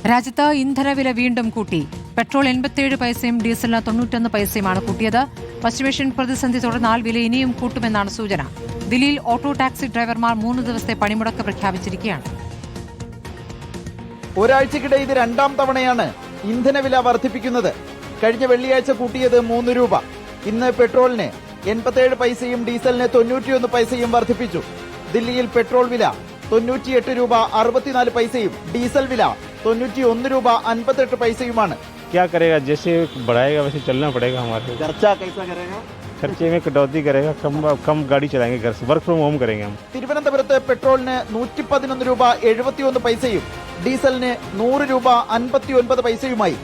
രാജ്യത്ത് ഇന്ധനവില വീണ്ടും കൂട്ടി. പെട്രോൾ 87 പൈസയും ഡീസലിന് 91 പൈസയുമാണ് കൂട്ടിയത്. പശ്ചിമേഷ്യൻ പ്രതിസന്ധി തുടർന്നാൽ വില ഇനിയും കൂട്ടുമെന്നാണ് സൂചന. ദില്ലിയിൽ ഓട്ടോ ടാക്സി ഡ്രൈവർമാർ 3 ദിവസത്തെ പണിമുടക്ക് പ്രഖ്യാപിച്ചിരിക്കുകയാണ്. ഒരാഴ്ചക്കിടെ ഇത് രണ്ടാം തവണയാണ് ഇന്ധനവില വർദ്ധിപ്പിക്കുന്നത്. കഴിഞ്ഞ വെള്ളിയാഴ്ച കൂട്ടിയത് 3 രൂപ. ഇന്ന് പെട്രോളിന് 87 പൈസയും ഡീസലിന് 91 പൈസയും വർദ്ധിപ്പിച്ചു. ദില്ലിയിൽ പെട്രോൾ വില 98 രൂപ 64 പൈസയും ഡീസൽ വില 91 രൂപ 58 പൈസയുമാണ്. क्या करेगा, जैसे बढ़ाएगा वैसे चलना पड़ेगा हमारे. खर्चा कैसा करेगा? खर्चे में कटौती करेगा, कम गाड़ी चलाएंगे, घर से वर्क फ्रॉम होम करेंगे हम. തിരുവനന്തപുരത്ത് പെട്രോളിന് 111 രൂപ 71 പൈസയും ഡീസലിന് 100 രൂപ 59 പൈസയുമായി.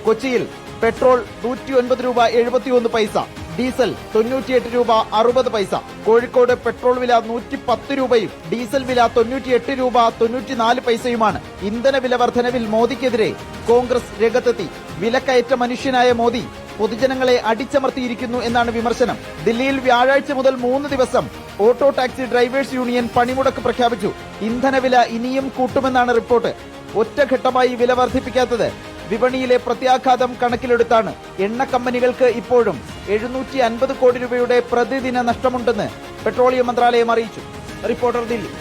കൊച്ചിയിൽ പെട്രോൾ 109 രൂപ 71 പൈസ, ഡീസൽ 98 രൂപ 60 പൈസ. കോഴിക്കോട് പെട്രോൾ വില 110 രൂപയും ഡീസൽ വില 98 രൂപ 94 പൈസയുമാണ്. ഇന്ധന വില വർധനവിൽ മോദിക്കെതിരെ കോൺഗ്രസ് രംഗത്തെത്തി. വിലക്കയറ്റ മനുഷ്യനായ മോദി പൊതുജനങ്ങളെ അടിച്ചമർത്തിയിരിക്കുന്നു എന്നാണ് വിമർശനം. ദില്ലിയിൽ വ്യാഴാഴ്ച മുതൽ 3 ദിവസം ഓട്ടോ ടാക്സി ഡ്രൈവേഴ്സ് യൂണിയൻ പണിമുടക്ക് പ്രഖ്യാപിച്ചു. ഇന്ധനവില ഇനിയും കൂട്ടുമെന്നാണ് റിപ്പോർട്ട്. ഒറ്റഘട്ടമായി വില വർദ്ധിപ്പിക്കാത്തത് വിപണിയിലെ പ്രത്യാഘാതം കണക്കിലെടുത്താണ്. എണ്ണ കമ്പനികൾക്ക് ഇപ്പോഴും 750 കോടി രൂപയുടെ പ്രതിദിന നഷ്ടമുണ്ടെന്ന് പെട്രോളിയം മന്ത്രാലയം അറിയിച്ചു. റിപ്പോർട്ടർ ദില്ലി.